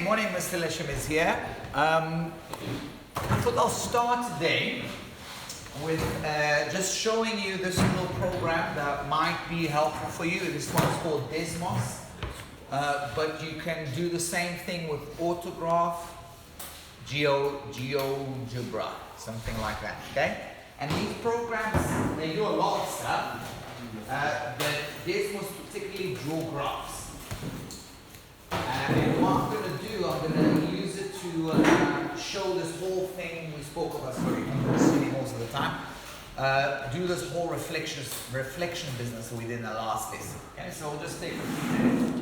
Morning, Mr. Lesham is here. I thought I'll start today with just showing you this little program that might be helpful for you. This one's called Desmos, but you can do the same thing with Autograph, GeoGebra, something like that, okay? And these programs, they do a lot of stuff, but Desmos particularly draw graphs. And what I'm going to do, I'm going to use it to show this whole thing we spoke about, sorry, most of the time. Do this whole reflection business that we did in the last lesson. Okay, so we'll just take a few minutes.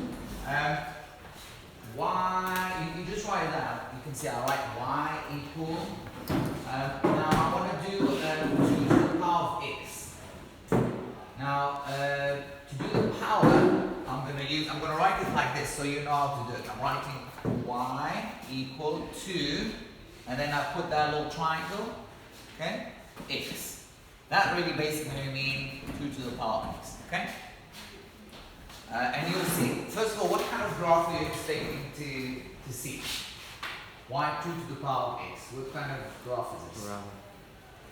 Y, you just write it out. You can see I write y equal. Now I want to do 2 to the power of x. Now to do the power, I'm going to write it like this so you know how to do it. I'm writing y equal 2, and then I put that little triangle, okay, x. That really basically means 2 to the power of x, okay? And you'll see, first of all, what kind of graph are you expecting to see? Y 2 to the power of x. What kind of graph is this? Parabola.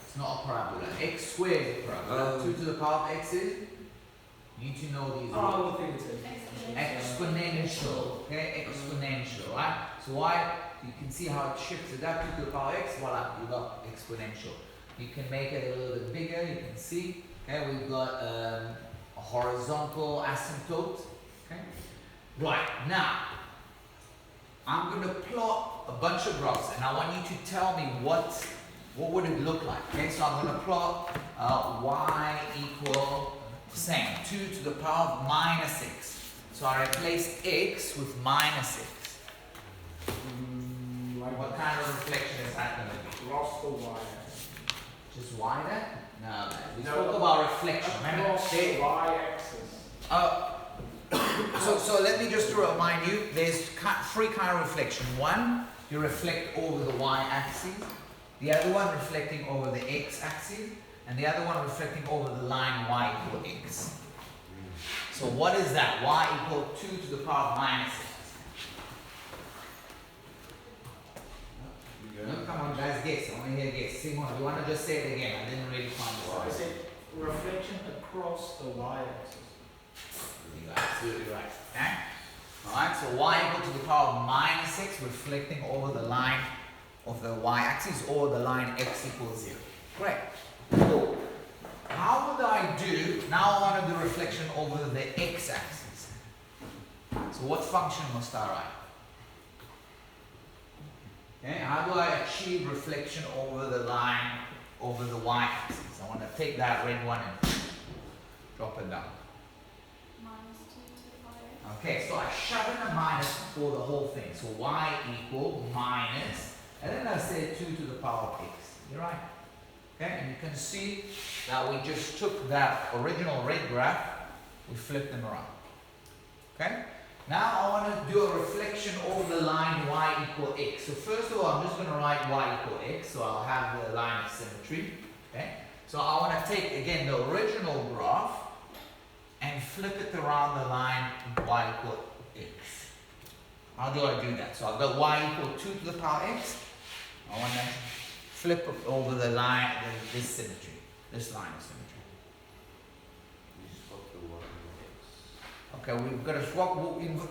It's not a parabola. X squared is a parabola. 2 to the power of x is? You need to know these. Oh, I think it's exponential. Okay, exponential, right? So y, you can see how it shifts. That 2 to the power of x, voila, you got exponential. You can make it a little bit bigger. You can see. Okay, we've got a horizontal asymptote. Okay, right now I'm going to plot a bunch of graphs, and I want you to tell me what would it look like. Okay, so I'm going to plot y equal same 2 to the power of minus x. So I replace x with minus x. What kind of reflection is that going to be? Lost the y. Just y there? No, we spoke about reflection. Remember? The y-axis. So let me just remind you, there's 3 kinds of reflection. One, you reflect over the y-axis. The other one reflecting over the x-axis. And the other one reflecting over the line y equal x. So what is that? Y equal 2 to the power of minus x. No, come on guys, guess. I want to hear guess. Simon, you want to just say it again? I didn't really find it. So is it reflection across the y-axis? You're absolutely right. Okay? Alright, so y equal to the power of minus x reflecting over the line of the y-axis or the line x equals 0. Great. So, how would I do, now I want to do reflection over the x-axis. So what function must I write? Okay, how do I achieve reflection over the line, over the y-axis? I want to take that red one and drop it down. Minus 2 to the power. Okay, so I shove in a minus for the whole thing. So y equal minus, and then I say 2 to the power of x. You're right. Okay, and you can see that we just took that original red graph, we flipped them around. Okay, now I want to do a reflection over the line y equal x. So first of all, I'm just going to write y equal x, so I'll have the line of symmetry. Okay, so I want to take again the original graph and flip it around the line y equal x. How do I do that? So I've got y equal 2 to the power x. I want to flip over the line, this symmetry, this line of symmetry. Okay, we've got to swap.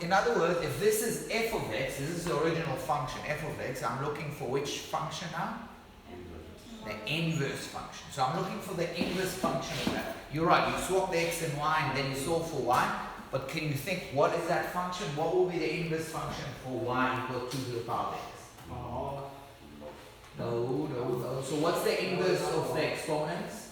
In other words, if this is f of x, this is the original function, f of x, I'm looking for which function now? The inverse function. So I'm looking for the inverse function of that. You're right, you swap the x and y and then you solve for y, but can you think, what is that function? What will be the inverse function for y equal 2 to the power of x? No. So what's the inverse of the exponents?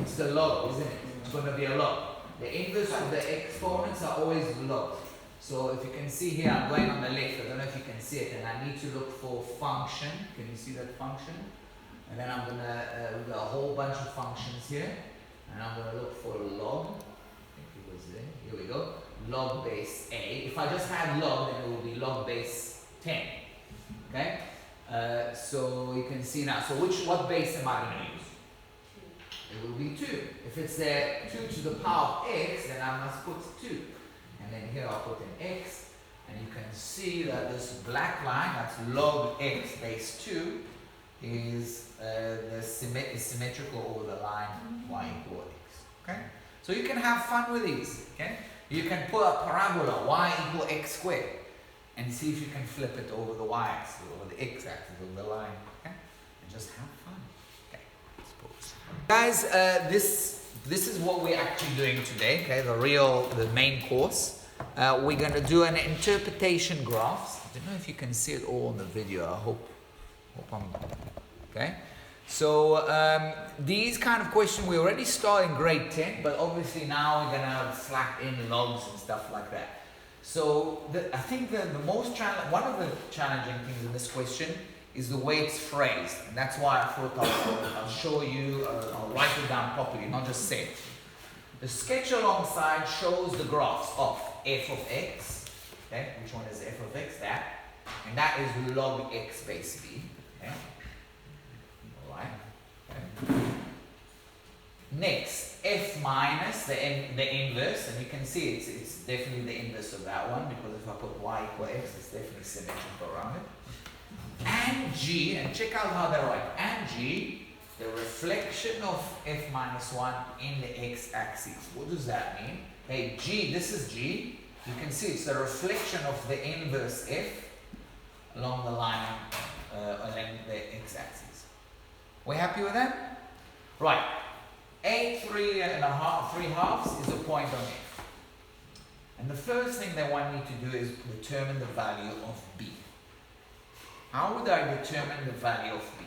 It's the log, isn't it? It's going to be a log. The inverse of the exponents are always logs. So if you can see here, I'm going on the left. I don't know if you can see it. And I need to look for function. Can you see that function? And then I'm going to, we've got a whole bunch of functions here. And I'm going to look for log. I think it was there. Here we go. Log base A. If I just had log, then it will be log base 10. Okay? So you can see now. So what base am I going to use? It will be 2. If it's there 2 to the power of x, then I must put 2. And then here I'll put an x, and you can see that this black line, that's log x base 2, is is symmetrical over the line y equal x. Okay? So you can have fun with these. Okay? You can put a parabola y equal x squared and see if you can flip it over the y-axis, over the x-axis, over the line. Okay? And just have fun. Okay? Suppose. Guys, this is what we're actually doing today. Okay? The main course. We're going to do an interpretation graphs. I don't know if you can see it all in the video. I hope I'm okay. So these kind of questions we already start in grade 10, but obviously now we're gonna slack in logs and stuff like that. So I think one of the challenging things in this question is the way it's phrased, and that's why I thought I'll show you. I'll write it down properly, not just say it. The sketch alongside shows the graphs of f of x. Okay, which one is f of x? That, and that is log x base b. Okay. Alright. Okay. Next, f minus the inverse, and you can see it's definitely the inverse of that one, because if I put y equal x, it's definitely symmetrical around it. And g, and check out how they write. And g, the reflection of f minus 1 in the x-axis. What does that mean? Hey, g, this is g. You can see it's the reflection of the inverse f along the line along the x-axis. We happy with that? Right. A 3½ is a point on f. And the first thing they want me to do is determine the value of b. How would I determine the value of b?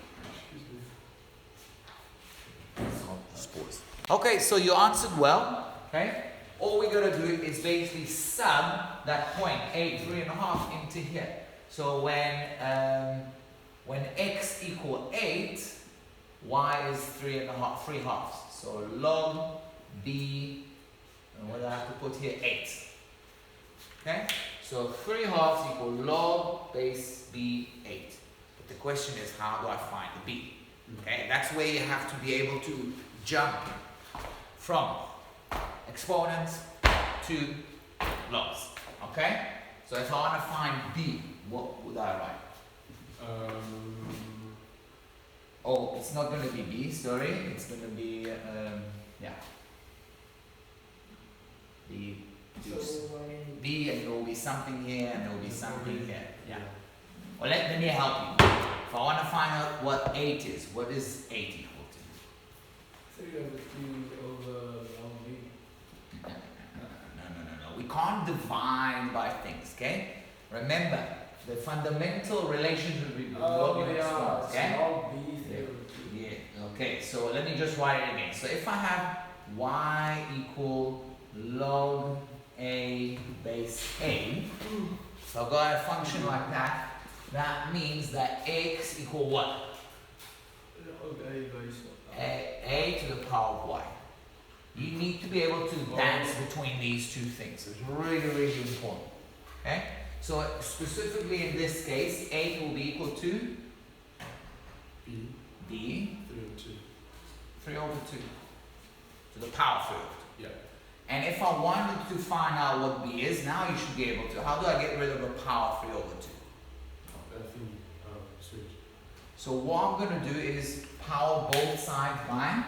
Okay, so you answered well. Okay. All we gotta do is basically sum that point A 3½ into here. So when x equal 8, y is 3½ So log b, and what do I have to put here? 8. Okay? So 3½ equal log base b 8. But the question is, how do I find the b? Okay? That's where you have to be able to jump from exponents to logs. Okay? So if I want to find b, what would I write? Oh, it's not going to be b, sorry. It's going to be, yeah. B, b, and there will be something here, and there will be something here. Yeah. Well, let me help you. If I want to find out what 8 is, what is 8 equal to? 3 over 2 over log b. No. We can't divide by things, okay? Remember, the fundamental relationship between log and exponents, okay? Log b 3 over 2. Yeah, okay, so let me just write it again. So if I have y equal log a base a, so I've got a function like that, that means that x equal what? Log a base A to the power of y. You need to be able to dance between these two things. It's really, really important. Okay? So specifically in this case, 8 will be equal to b b 3 over 2. 3 over 2 to the power of 3 over 2. Yeah. And if I wanted to find out what b is, now you should be able to. How do I get rid of a power of 3 over 2? Switch. So what I'm going to do is power both sides by,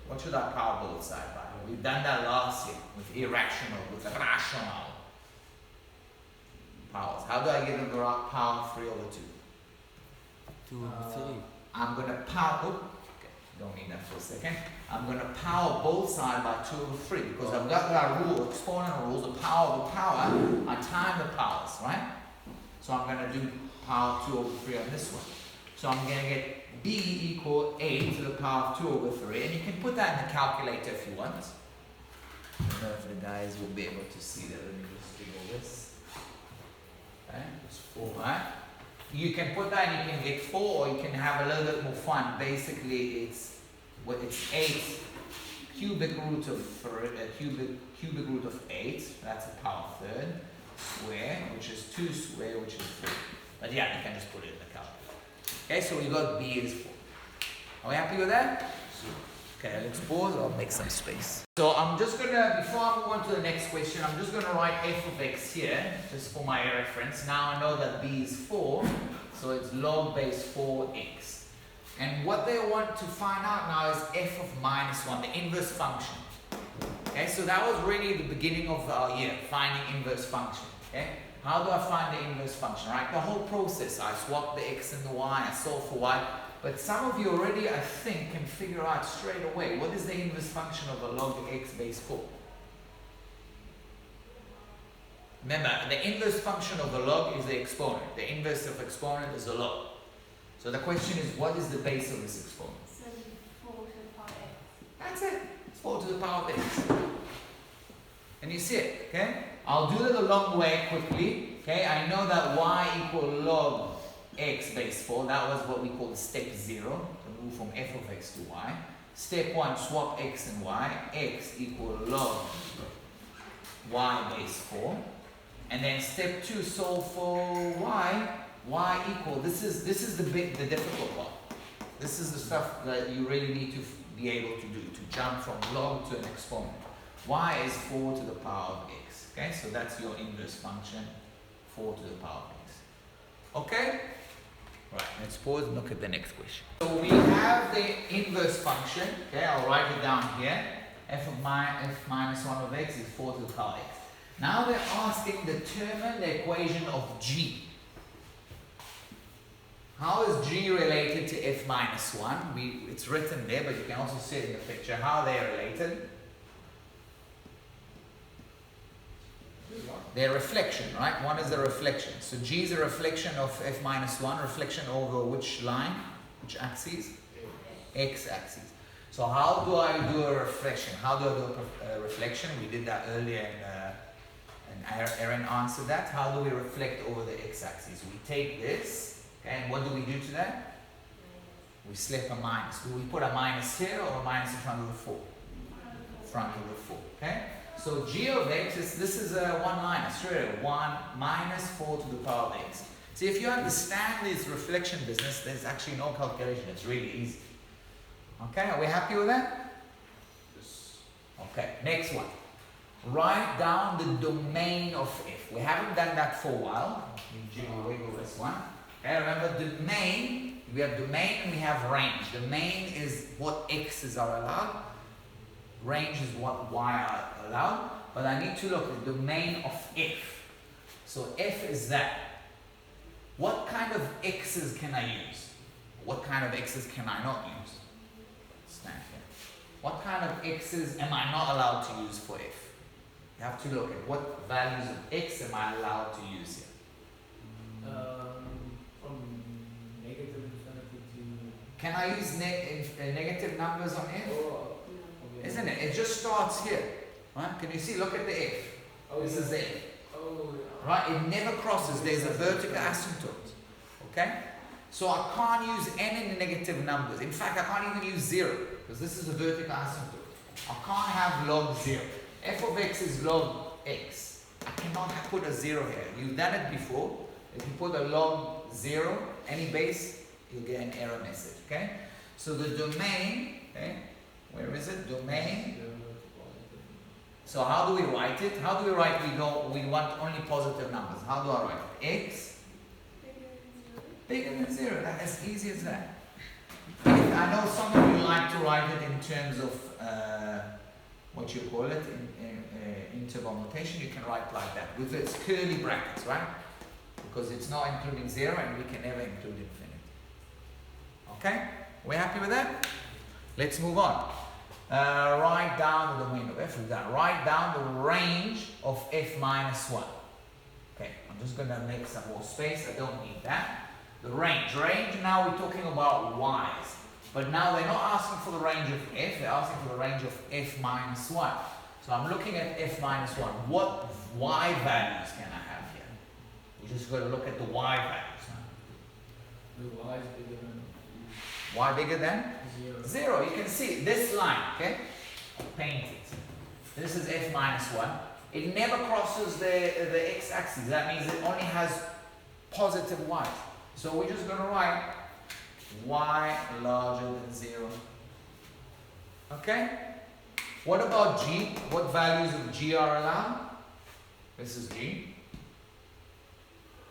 what should I power both sides by? We've done that last year with irrational, with rational powers. How do I get rid of the power of 3 over 2? 2 over 3. I'm going to power, okay, don't need that for a second. I'm going to power both sides by 2 over 3 because I've got that rule, exponent rules, the power of the power, I time the powers, right? So I'm going to do power 2 over 3 on this one. So I'm going to get b equal 8 to the power of 2 over 3, and you can put that in the calculator if you want. I don't know if the guys will be able to see that. Let me just do all this. Okay, it's 4, right? You can put that and you can get 4, or you can have a little bit more fun. Basically, it's 8 cubic root of cubic root of 8. That's a power third square, which is 2 square, which is 4. But yeah, you can just put it in the calculator. Okay, so we got b is 4. Are we happy with that? Okay, let's pause, I'll make some space. So I'm just gonna, before I move on to the next question, I'm just gonna write f of x here, just for my reference. Now I know that b is 4, so it's log base 4x. And what they want to find out now is f of minus 1, the inverse function. Okay, so that was really the beginning of our year, finding inverse function. Okay, how do I find the inverse function, right? The whole process, I swap the x and the y, I solve for y. But some of you already, I think, can figure out straight away what is the inverse function of a log x base 4. Remember, the inverse function of a log is the exponent. The inverse of exponent is a log. So the question is, what is the base of this exponent? So 4 to the power x. That's it. It's 4 to the power of x. And you see it, okay? I'll do it a long way quickly. Okay, I know that y equal log x base 4, that was what we call step 0, to move from f of x to y. Step 1, swap x and y, x equal log y base 4. And then step 2, solve for y equal, this is the difficult part. This is the stuff that you really need to be able to do, to jump from log to an exponent. Y is 4 to the power of x, okay? So that's your inverse function, 4 to the power of x. Okay? Right, let's pause and look at the next question. So we have the inverse function, okay, I'll write it down here. F minus 1 of x is 4 to the power of x. Now they're asking determine the equation of g. How is g related to f minus 1? It's written there, but you can also see it in the picture. How are they related? Their reflection, right? One is a reflection. So g is a reflection of f minus 1, reflection over which line? Which axis? X axis. So how do I do a reflection? How do I do a reflection? We did that earlier and Aaron answered that. How do we reflect over the x axis? We take this, okay, and what do we do to that? We slip a minus. Do we put a minus here or a minus in front of the 4? Front of the 4, okay? So g of x, this is a one-liner, straight away, 1 minus 4 to the power of x. See, if you understand this reflection business, there's actually no calculation. It's really easy. Okay, are we happy with that? Yes. Okay, next one. Write down the domain of f. We haven't done that for a while. You jiggle wiggle this one. Okay, remember domain, we have domain and we have range. Domain is what x's are allowed. Range is what y are allowed, but I need to look at the domain of f. So f is that. What kind of x's can I use? What kind of x's can I not use? Stand here. What kind of x's am I not allowed to use for f? You have to look at what values of x am I allowed to use here. From negative infinity to... Can I use negative numbers on f? Oh, okay. Isn't it? It just starts here. Right? Can you see? Look at the f. Oh, This yeah. is the f. Oh, yeah. Right? It never crosses. There's a vertical asymptote. Okay? So I can't use any negative numbers. In fact, I can't even use 0 because this is a vertical asymptote. I can't have log 0. F of x is log x. I cannot put a 0 here. You've done it before. If you put a log 0, any base, you'll get an error message. Okay? So the domain, okay? Where is it? Domain. So how do we write it? How do we write we want only positive numbers? How do I write it? X bigger than 0. That's as easy as that. I know some of you like to write it in terms of what you call it in interval notation. You can write like that with its curly brackets, right? Because it's not including 0 and we can never include infinity. Okay? We happy with that? Let's move on. Write down the domain of f. We've got write down the range of f minus 1. Okay, I'm just going to make some more space. I don't need that. The range. Range, now we're talking about y's. But now they're not asking for the range of f, they're asking for the range of f minus 1. So I'm looking at f minus 1. What y values can I have here? We're just going to look at the y values. The y is bigger than Y bigger than? 0. 0. You can see this line, okay? Paint it. This is f minus 1. It never crosses the x-axis. That means it only has positive y. So we're just going to write y larger than 0. Okay? What about G? What values of G are allowed? This is G.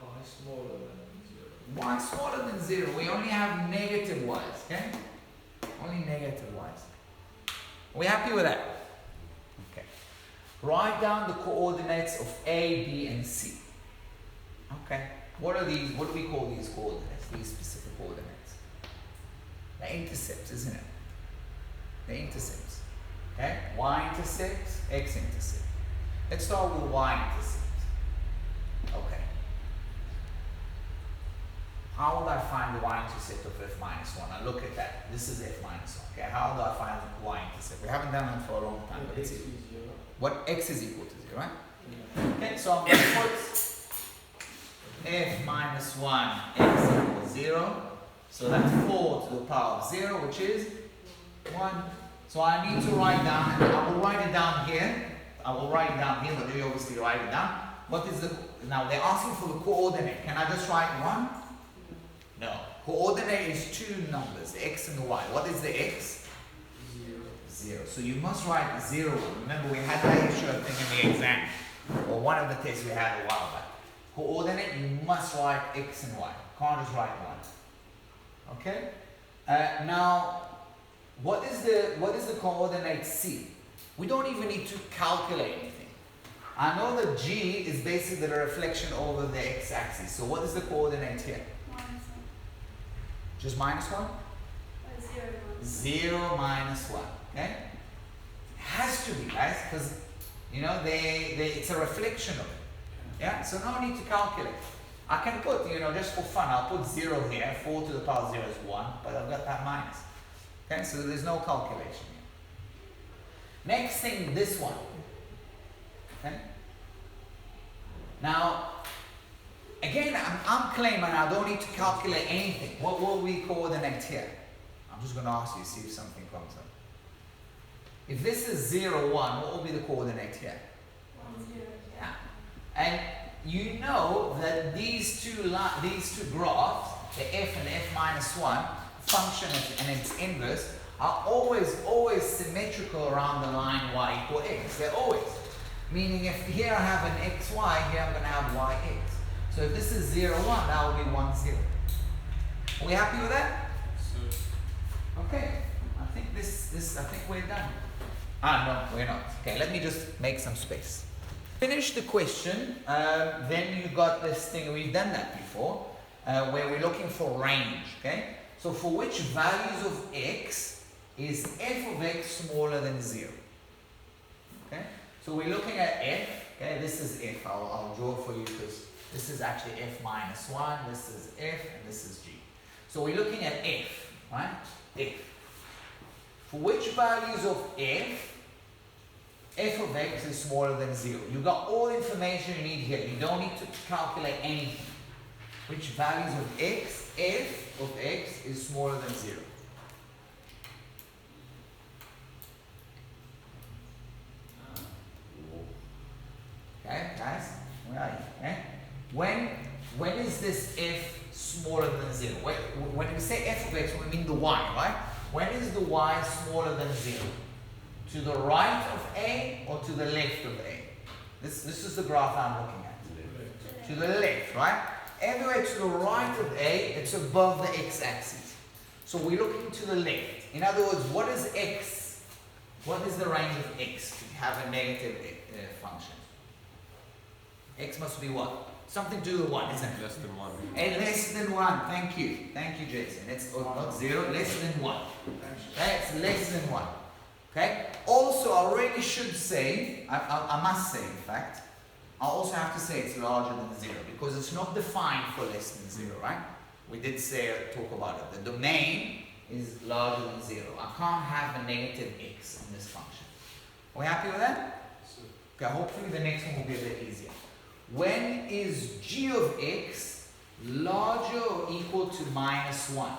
Y smaller than 0. Y smaller than 0. We only have negative y's, okay? Only negative y's. Are we happy with that? Okay. Write down the coordinates of A, B, and C. Okay. What are these? What do we call these coordinates? These specific coordinates? The intercepts, isn't it? The intercepts. Okay? Y-intercept, X-intercept. Let's start with Y-intercept. Okay. How would I find the y-intercept of f minus 1? Now look at that. This is f minus 1. Okay, how do I find the y-intercept? We haven't done that for a long time. But X it's is 0. what x is equal to 0, right? Yeah. Okay, so I'm going to put f minus 1 x equals 0. So that's 4 to the power of 0, which is 1. So I need to write down, and I will write it down here. I will write it down here, but you obviously write it down. What is the, now they're asking for the coordinate. Can I just write 1? No. Coordinate is two numbers, the x and the y. What is the x? 0. So you must write 0. Remember, we had that issue, I think, in the exam, or one of the tests we had a while back. Coordinate, you must write x and y. Can't just write 1. Okay? Now, what is the coordinate c? We don't even need to calculate anything. I know that g is basically the reflection over the x-axis. So what is the coordinate here? Minus 1. Just minus 1? 0 minus 0 minus 1. Okay? It has to be, guys, because you know it's a reflection of it. Yeah? So no need to calculate. I can put, just for fun, I'll put 0 here. 4 to the power 0 is 1, but I've got that minus. Okay? So there's no calculation here. Next thing, this one. Okay? Now, again, I'm claiming I don't need to calculate anything. What will we coordinate here? I'm just going to ask you, see if something comes up. If this is 0, 1, what will be the coordinate here? 1, 0. Yeah. And you know that these two graphs, the f and f minus 1, function and its inverse, are always symmetrical around the line y equal x. They're always. Meaning if here I have an xy, here I'm going to have yx. So if this is 0, 1, that will be 1, 0. Are we happy with that? Okay. I think I think we're done. No, we're not. Okay, let me just make some space. Finish the question, then you got this thing, we've done that before, where we're looking for range, okay? So for which values of x is f of x smaller than 0? Okay? So we're looking at f, okay? This is f, I'll draw for you because this is actually f minus 1, this is f, and this is g. So we're looking at f, right? F. For which values of f of x is smaller than 0? You got all the information you need here. You don't need to calculate anything. Which values of x, f of x is smaller than 0? Okay, guys, where are you? Okay? When is this f smaller than 0? When we say f of x, we mean the y, right? When is the y smaller than 0? To the right of A or to the left of A? This is the graph I'm looking at. To the left, right? Everywhere to the right of A, it's above the x-axis. So we're looking to the left. In other words, what is x? What is the range of x to have a negative function? X must be what? Something to do with 1, isn't it? Less than 1. And less than 1. Thank you. Thank you, Jason. It's not 0, less than 1. That's less than 1. Okay? Also, I really should say, I must say, in fact, I also have to say it's larger than 0 because it's not defined for less than 0, right? We did talk about it. The domain is larger than 0. I can't have a negative x in this function. Are we happy with that? Okay, hopefully the next one will be a bit easier. When is g of x larger or equal to minus 1?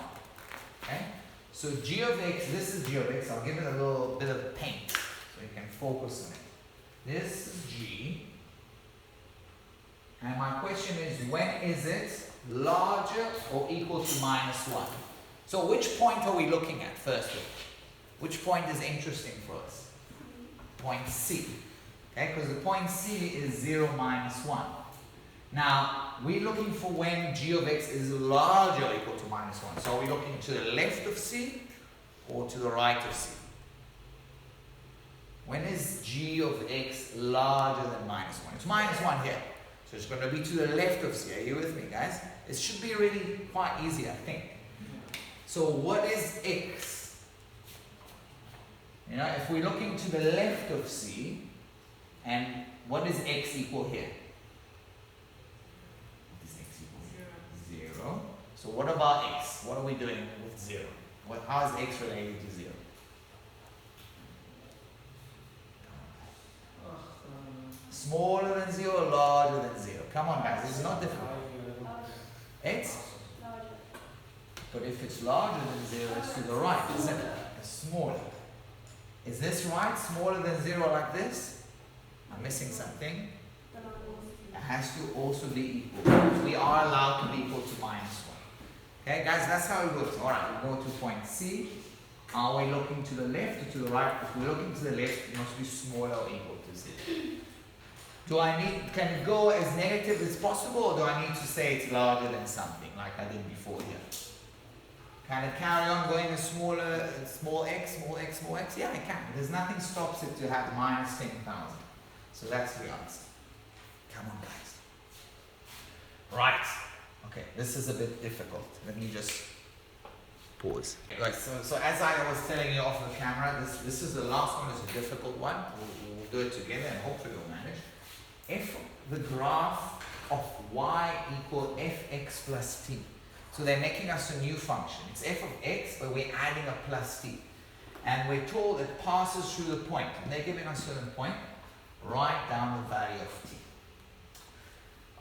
Okay? So g of x, this is g of x. I'll give it a little bit of paint so you can focus on it. This is g. And my question is, when is it larger or equal to minus 1? So which point are we looking at first? Which point is interesting for us? Point C. Okay, because the point C is 0 minus 1. Now, we're looking for when g of x is larger or equal to minus 1. So are we looking to the left of C or to the right of C? When is g of x larger than minus 1? It's minus 1 here. So it's going to be to the left of C. Are you with me, guys? It should be really quite easy, I think. So what is x? You know, if we're looking to the left of C, and what is x equal here? What is x equal? 0. So what about x? What are we doing with 0? How is x related to 0? Smaller than 0 or larger than 0? Come on, guys, this is not difficult. X? Larger. But if it's larger than 0, it's to the right, isn't it? It's smaller. Is this right? Smaller than 0 like this? I'm missing something. It has to also be equal. We are allowed to be equal to minus 1. Okay, guys, that's how it works. Alright, we go to point C. Are we looking to the left or to the right? If we're looking to the left, it must be smaller or equal to 0. Can it go as negative as possible, or do I need to say it's larger than something, like I did before here? Can it carry on going as smaller, small x, small x, small x? Yeah, it can. There's nothing stops it to have minus 10,000. So that's the answer. Come on, guys. Right. Okay, this is a bit difficult. Let me just pause. Right, so as I was telling you off the camera, this is the last one. It's a difficult one. We'll do it together and hopefully we'll manage. If the graph of y equal fx plus t. So they're making us a new function. It's f of x, but we're adding a plus t. And we're told it passes through the point. And they're giving us a certain point. Write down the value of t.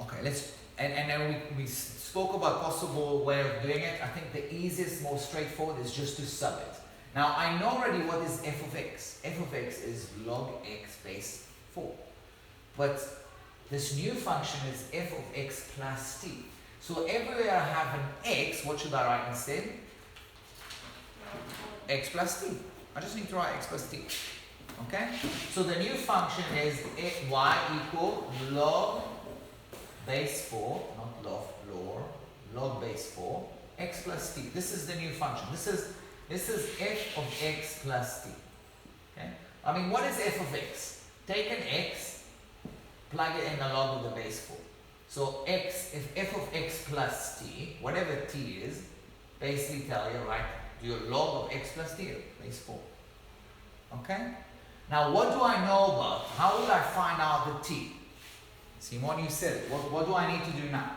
Okay, and then we spoke about possible way of doing it. I think the easiest, most straightforward is just to sub it. Now, I know already what is f of x. F of x is log x base 4. But this new function is f of x plus t. So everywhere I have an x, what should I write instead? X plus t. I just need to write x plus t. Okay? So the new function is y equal log base 4, not log base 4, x plus t. This is the new function. This is f of x plus t. Okay? I mean, what is f of x? Take an x, plug it in the log of the base 4. So x, if f of x plus t, whatever t is, basically tell you, right, do your log of x plus t, base 4. Okay? Now, what do I know about? How will I find out the t? Simon, you said it. What do I need to do now?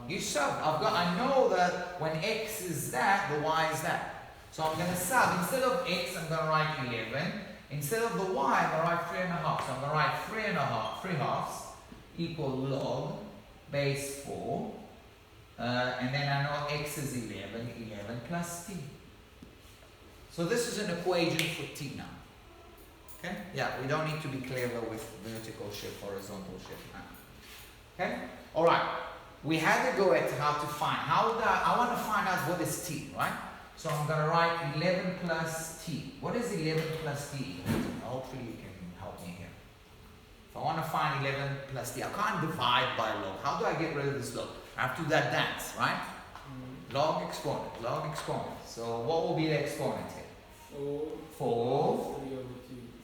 You sub. I know that when x is that, the y is that. So I'm going to sub. Instead of x, I'm going to write 11. Instead of the y, I'm going to write 3.5. So I'm going to write 3 halves equal log base 4. And then I know x is 11 plus t. So this is an equation for t now. Okay? Yeah, we don't need to be clever with vertical shift, horizontal shift now. Okay? Alright. We had to go at how to find. I want to find out what is t, right? So I'm going to write 11 plus t. What is 11 plus t? Hopefully you can help me here. If I want to find 11 plus t, I can't divide by log. How do I get rid of this log? I have to do that dance, right? Log exponent, log exponent. So what will be the exponent here? 4.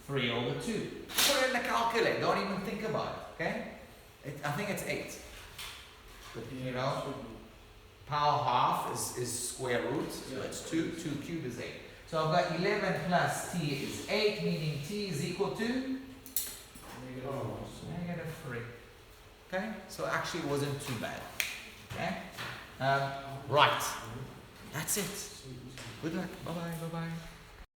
3 over 2. Put it in the calculator. Don't even think about it, okay? I think it's 8. But, you know, power half is square root, so it's 2. 2 cubed is 8. So I've got 11 plus t is 8, meaning t is equal to? Negative 3. Okay? So actually it wasn't too bad. Okay? Right. That's it. Good luck. Bye-bye. Bye-bye.